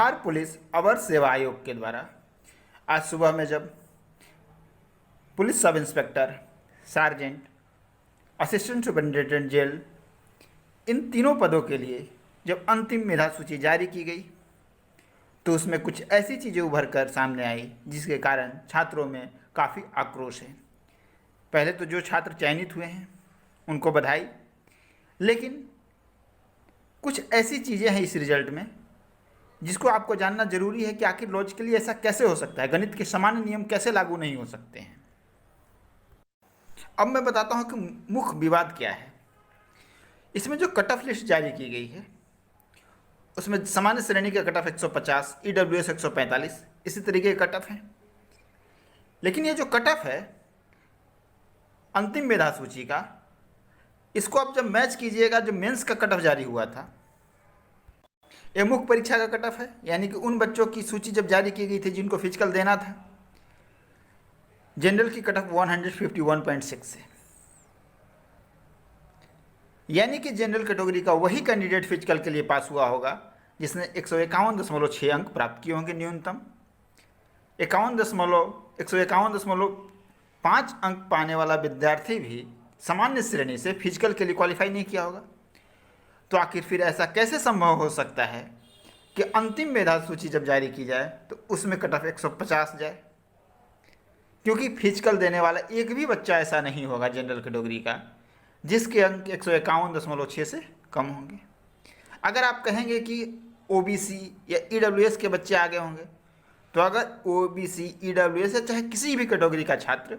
Bihar police अवर सेवा आयोग के द्वारा आज सुबह में जब police sub inspector, sergeant, assistant superintendent jail, इन तीनों पदों के लिए जब अंतिम मेधा सूची जारी की गई तो उसमें कुछ ऐसी चीज़ें उभर कर सामने आई जिसके कारण छात्रों में काफ़ी आक्रोश है। पहले तो जो छात्र चयनित हुए हैं उनको बधाई, लेकिन कुछ ऐसी चीज़ें हैं इस रिजल्ट में जिसको आपको जानना जरूरी है कि आखिर लॉजिकली ऐसा कैसे हो सकता है, गणित के सामान्य नियम कैसे लागू नहीं हो सकते हैं। अब मैं बताता हूं कि मुख्य विवाद क्या है। इसमें जो कट ऑफ लिस्ट जारी की गई है उसमें सामान्य श्रेणी का कट ऑफ 150, ईडब्ल्यूएस 145, इसी तरीके के कट ऑफ है। लेकिन ये जो कट ऑफ है अंतिम मेधा सूची का, इसको आप जब मैच कीजिएगा जो मेंस का कट ऑफ जारी हुआ था, यह मुख्य परीक्षा का कट ऑफ है, यानी कि उन बच्चों की सूची जब जारी की गई थी जिनको फिजिकल देना था। जनरल की कट ऑफ 151.6 है, यानी कि जनरल कैटेगरी का वही कैंडिडेट फिजिकल के लिए पास हुआ होगा जिसने 151.6 अंक प्राप्त किए होंगे न्यूनतम। 151.5 अंक पाने वाला विद्यार्थी भी सामान्य श्रेणी से फिजिकल के लिए क्वालिफाई नहीं किया होगा। तो आखिर फिर ऐसा कैसे संभव हो सकता है कि अंतिम मेधा सूची जब जारी की जाए तो उसमें कट ऑफ 150 जाए, क्योंकि फिजिकल देने वाला एक भी बच्चा ऐसा नहीं होगा जनरल कैटेगरी का जिसके अंक 151.6 से कम होंगे। अगर आप कहेंगे कि ओबीसी या ईडब्ल्यूएस के बच्चे आगे होंगे, तो अगर ओबीसी, ईडब्ल्यूएस या चाहे किसी भी कैटेगरी का छात्र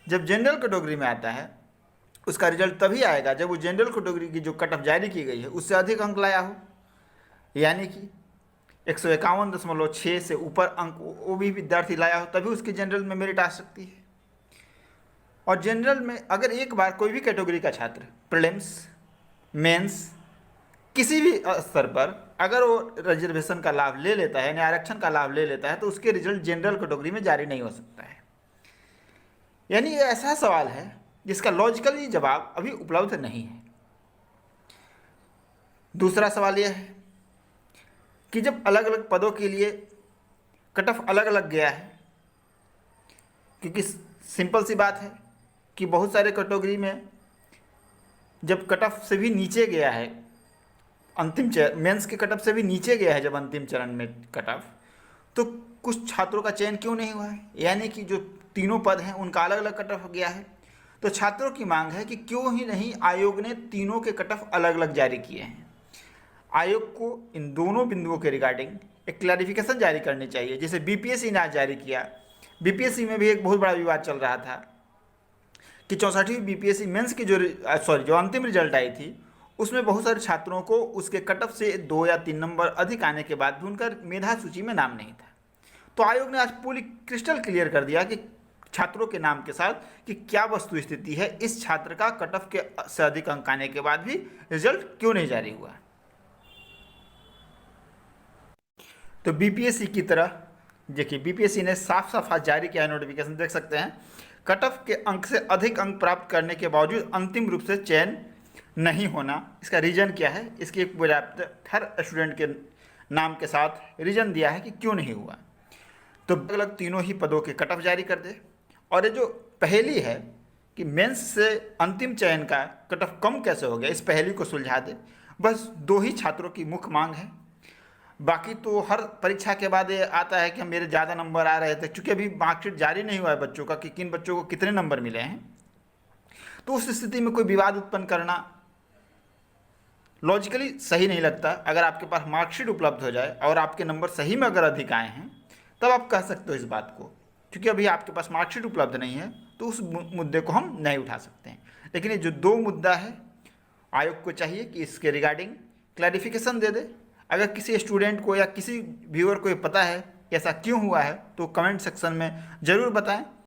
जब जनरल कैटेगरी में आता है उसका रिजल्ट तभी आएगा जब वो जनरल कैटेगरी की जो कट ऑफ जारी की गई है उससे अधिक अंक लाया हो, यानी कि 151.6 से ऊपर अंक वो भी विद्यार्थी लाया हो, तभी उसकी जनरल में मेरिट आ सकती है। और जनरल में अगर एक बार कोई भी कैटेगरी का छात्र प्रीलिम्स, मेंस, किसी भी स्तर पर अगर वो रिजर्वेशन का लाभ ले लेता है, आरक्षण का लाभ ले लेता है, तो उसके रिजल्ट जनरल कैटेगरी में जारी नहीं हो सकता है। यानी ये ऐसा सवाल है जिसका लॉजिकली जवाब अभी उपलब्ध नहीं है। दूसरा सवाल यह है कि जब अलग अलग पदों के लिए कट ऑफ अलग अलग गया है, क्योंकि सिंपल सी बात है कि बहुत सारे कैटेगरी में जब कट ऑफ से भी नीचे गया है, अंतिम मेंस के कट ऑफ से भी नीचे गया है जब अंतिम चरण में कट ऑफ, तो कुछ छात्रों का चयन क्यों नहीं हुआ है, यानी कि जो तीनों पद हैं उनका अलग अलग कट ऑफ गया है। तो छात्रों की मांग है कि क्यों ही नहीं आयोग ने तीनों के कट ऑफ अलग अलग जारी किए हैं। आयोग को इन दोनों बिंदुओं के रिगार्डिंग एक क्लैरिफिकेशन जारी करनी चाहिए, जैसे बीपीएससी ने आज जारी किया। बीपीएससी में भी एक बहुत बड़ा विवाद चल रहा था कि 64वीं बीपीएससी मेंस की जो अंतिम रिजल्ट आई थी उसमें बहुत सारे छात्रों को उसके कट ऑफ से 2 या 3 नंबर अधिक आने के बाद भी उनका मेधा सूची में नाम नहीं था। तो आयोग ने आज पूरी क्रिस्टल क्लियर कर दिया कि छात्रों के नाम के साथ कि क्या वस्तु स्थिति है, इस छात्र का कट ऑफ के से अधिक अंक आने के बाद भी रिजल्ट क्यों नहीं जारी हुआ। तो बीपीएससी की तरह देखिए, बीपीएससी ने साफ साफ आज जारी किया नोटिफिकेशन, देख सकते हैं। कट ऑफ के अंक से अधिक अंक प्राप्त करने के बावजूद अंतिम रूप से चयन नहीं होना, इसका रीजन क्या है, इसकी एक पर्याप्त हर स्टूडेंट के नाम के साथ रीजन दिया है कि क्यों नहीं हुआ। तो अलग अलग तीनों ही पदों के कट ऑफ जारी कर दे, और ये जो पहेली है कि मेंस से अंतिम चयन का कट ऑफ कम कैसे हो गया, इस पहेली को सुलझा दे। बस 2 ही छात्रों की मुख्य मांग है। बाकी तो हर परीक्षा के बाद ये आता है कि मेरे ज़्यादा नंबर आ रहे थे, चूँकि अभी मार्कशीट जारी नहीं हुआ है बच्चों का कि किन बच्चों को कितने नंबर मिले हैं, तो उस स्थिति में कोई विवाद उत्पन्न करना लॉजिकली सही नहीं लगता। अगर आपके पास मार्कशीट उपलब्ध हो जाए और आपके नंबर सही में अगर अधिक आए हैं तब आप कह सकते हो इस बात को, क्योंकि अभी आपके पास मार्कशीट उपलब्ध नहीं है तो उस मुद्दे को हम नहीं उठा सकते हैं। लेकिन ये जो 2 मुद्दा है, आयोग को चाहिए कि इसके रिगार्डिंग क्लैरिफिकेशन दे दे। अगर किसी स्टूडेंट को या किसी व्यूअर को ये पता है कि ऐसा क्यों हुआ है तो कमेंट सेक्शन में ज़रूर बताएं।